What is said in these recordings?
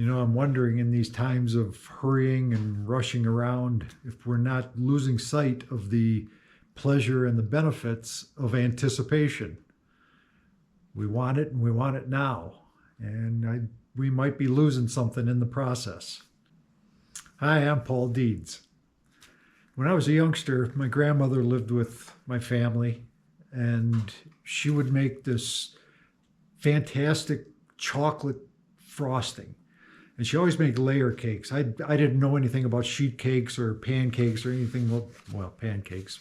I'm wondering in these times of hurrying and rushing around if we're not losing sight of the pleasure and the benefits of anticipation. We want it and we want it now. And we might be losing something in the process. Hi, I'm Paul Deeds. When I was a youngster, my grandmother lived with my family, and she would make this fantastic chocolate frosting. And she always made layer cakes. I didn't know anything about sheet cakes or pancakes or anything. Well, pancakes,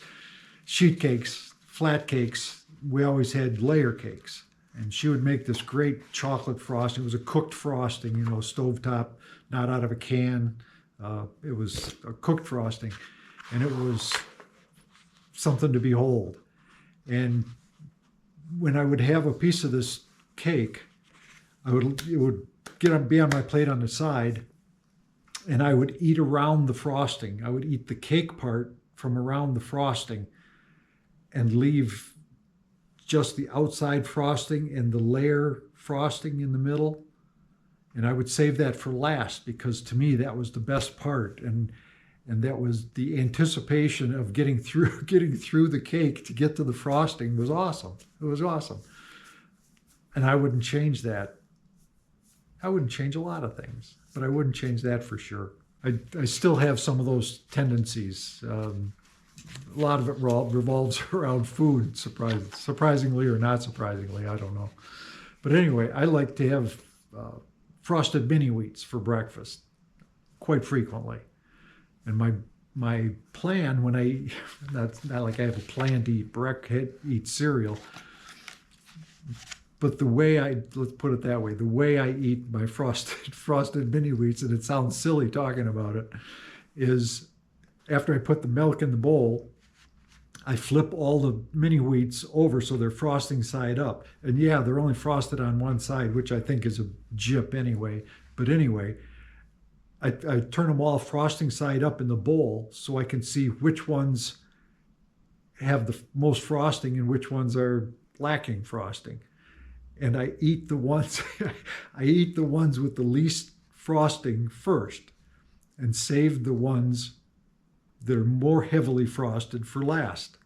sheet cakes, flat cakes. We always had layer cakes. And she would make this great chocolate frosting. It was a cooked frosting, stovetop, not out of a can. It was a cooked frosting. And it was something to behold. And when I would have a piece of this cake, it would be on my plate on the side, and I would eat around the frosting. I would eat the cake part from around the frosting and leave just the outside frosting and the layer frosting in the middle. And I would save that for last, because to me that was the best part. And that was the anticipation of getting through the cake to get to the frosting was awesome. It was awesome. And I wouldn't change that. I wouldn't change a lot of things, but I wouldn't change that for sure. I still have some of those tendencies. A lot of it revolves around food, surprisingly or not surprisingly, I don't know. But anyway, I like to have frosted mini wheats for breakfast quite frequently. And my plan when that's not like I have a plan to eat cereal, but let's put it that way, the way I eat my frosted mini wheats, and it sounds silly talking about it, is after I put the milk in the bowl, I flip all the mini wheats over so they're frosting side up. And yeah, they're only frosted on one side, which I think is a jip anyway. But anyway, I turn them all frosting side up in the bowl so I can see which ones have the most frosting and which ones are lacking frosting. And I eat the ones with the least frosting first, and save the ones that are more heavily frosted for last.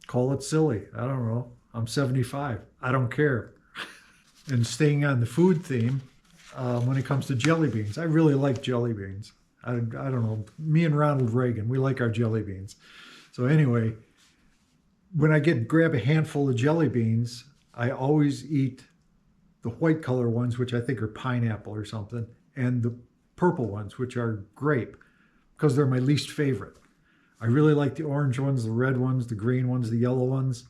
Call it silly. I don't know. I'm 75. I don't care. And staying on the food theme, when it comes to jelly beans, I really like jelly beans. I don't know. Me and Ronald Reagan, we like our jelly beans. So anyway, when I grab a handful of jelly beans, I always eat the white color ones, which I think are pineapple or something, and the purple ones, which are grape, because they're my least favorite. I really like the orange ones, the red ones, the green ones, the yellow ones.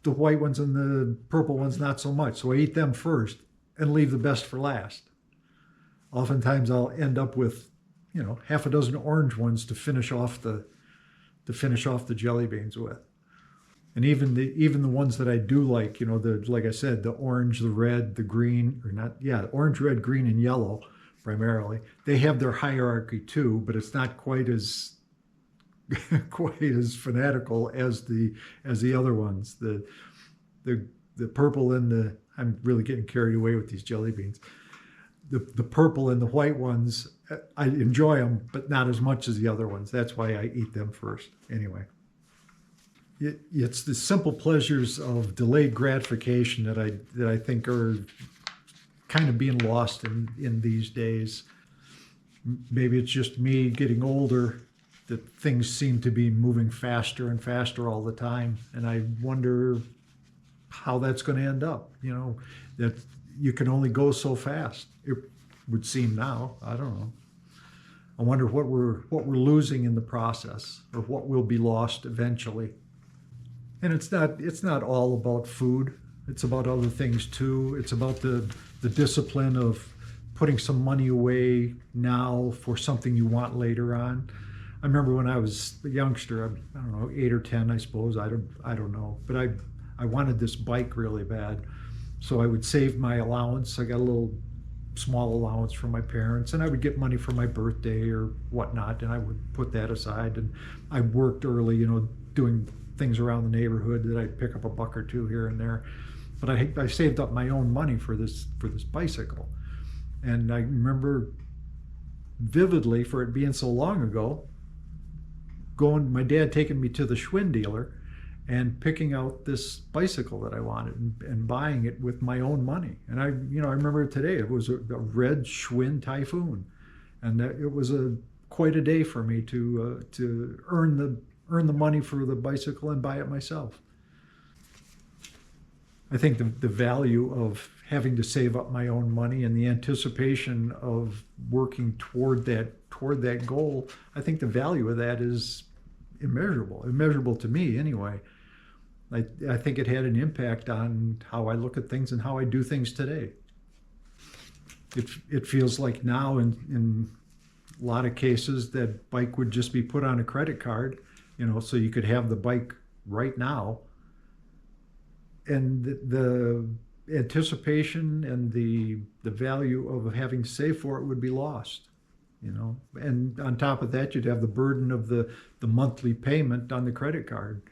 The white ones and the purple ones, not so much. So I eat them first and leave the best for last. Oftentimes I'll end up with, half a dozen orange ones to finish off the jelly beans with. And even the ones that I do like, like I said, the orange, the red, the green, orange, red, green, and yellow primarily. They have their hierarchy too, but it's not quite as fanatical as the other ones. The purple and I'm really getting carried away with these jelly beans. The purple and the white ones, I enjoy them, but not as much as the other ones. That's why I eat them first. Anyway, it's the simple pleasures of delayed gratification that I think are kind of being lost in these days. Maybe it's just me getting older, that things seem to be moving faster and faster all the time. And I wonder how that's going to end up, that you can only go so fast. It would seem now. I don't know. I wonder what we're losing in the process, or what will be lost eventually. And it's not all about food. It's about other things too. It's about the discipline of putting some money away now for something you want later on. I remember when I was a youngster, I don't know, 8 or 10, I suppose. I don't know. But I wanted this bike really bad. So I would save my allowance. I got a little small allowance from my parents, and I would get money for my birthday or whatnot, and I would put that aside. And I worked early, doing things around the neighborhood that I'd pick up $1 or $2 here and there. But I saved up my own money for this bicycle. And I remember vividly, for it being so long ago, my dad taking me to the Schwinn dealer and picking out this bicycle that I wanted and buying it with my own money. And I remember it today. It was a red Schwinn Typhoon, and it was quite a day for me to earn the money for the bicycle and buy it myself. I think the value of having to save up my own money and the anticipation of working toward that goal, I think the value of that is immeasurable to me anyway. I think it had an impact on how I look at things and how I do things today. It feels like now in a lot of cases that bike would just be put on a credit card, so you could have the bike right now. And the anticipation and the value of having to save for it would be lost, And on top of that, you'd have the burden of the monthly payment on the credit card.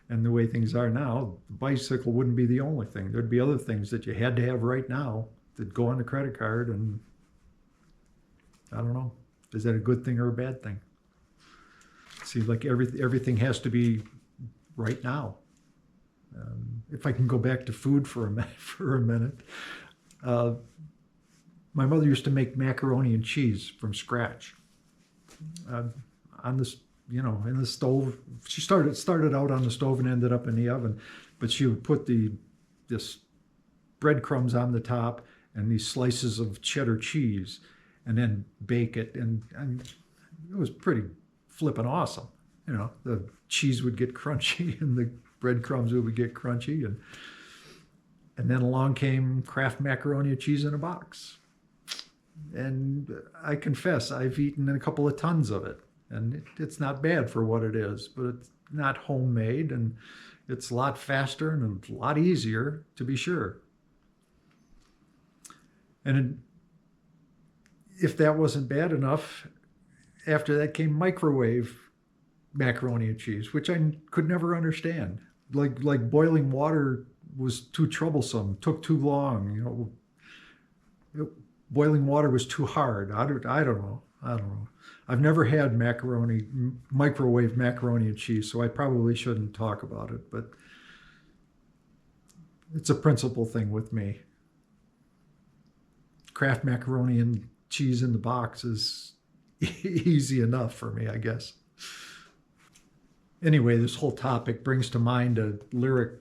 And the way things are now, the bicycle wouldn't be the only thing. There'd be other things that you had to have right now that go on the credit card. And I don't know, is that a good thing or a bad thing? It seems like everything has to be right now. If I can go back to food for a minute, my mother used to make macaroni and cheese from scratch on this, in the stove. She started out on the stove and ended up in the oven, but she would put this breadcrumbs on the top and these slices of cheddar cheese, and then bake it, and it was pretty flippin' awesome. The cheese would get crunchy and the breadcrumbs would get crunchy, and then along came Kraft macaroni and cheese in a box. And I confess, I've eaten a couple of tons of it, and it's not bad for what it is, but it's not homemade, and it's a lot faster and a lot easier, to be sure. And if that wasn't bad enough, after that came microwave macaroni and cheese, which I could never understand. Like boiling water was too troublesome, took too long. Boiling water was too hard. I don't know. I've never had microwave macaroni and cheese, so I probably shouldn't talk about it, but it's a principle thing with me. Kraft macaroni and cheese in the box is easy enough for me, I guess. Anyway, this whole topic brings to mind a lyric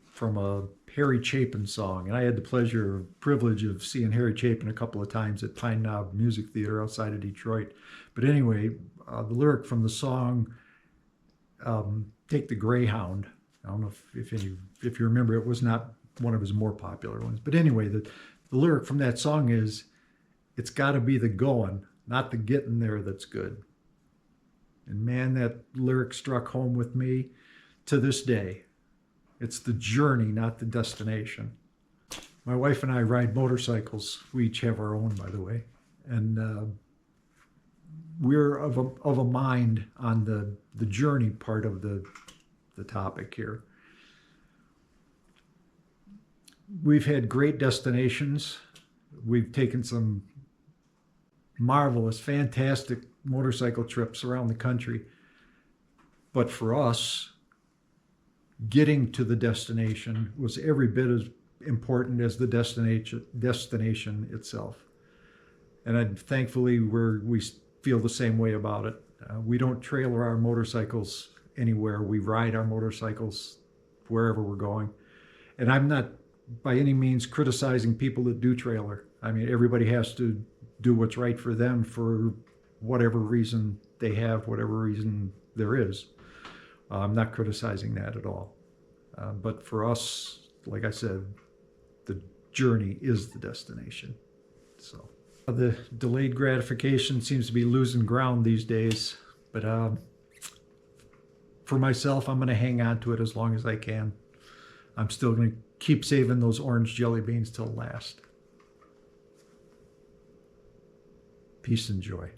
from a Harry Chapin song, and I had the privilege of seeing Harry Chapin a couple of times at Pine Knob Music Theater outside of Detroit. But anyway, the lyric from the song, "Take the Greyhound." I don't know if you remember, it was not one of his more popular ones. But anyway, the lyric from that song is, "It's got to be the going, not the getting there that's good." And man, that lyric struck home with me to this day. It's the journey, not the destination. My wife and I ride motorcycles. We each have our own, by the way. And we're of a mind on the journey part of the topic here. We've had great destinations. We've taken some marvelous, fantastic motorcycle trips around the country. But for us, getting to the destination was every bit as important as the destination itself. And thankfully, we feel the same way about it. We don't trailer our motorcycles anywhere. We ride our motorcycles wherever we're going. And I'm not by any means criticizing people that do trailer. I mean, everybody has to do what's right for them for whatever reason they have, whatever reason there is. I'm not criticizing that at all. But for us, like I said, the journey is the destination. So the delayed gratification seems to be losing ground these days. But for myself, I'm going to hang on to it as long as I can. I'm still going to keep saving those orange jelly beans till last. Peace and joy.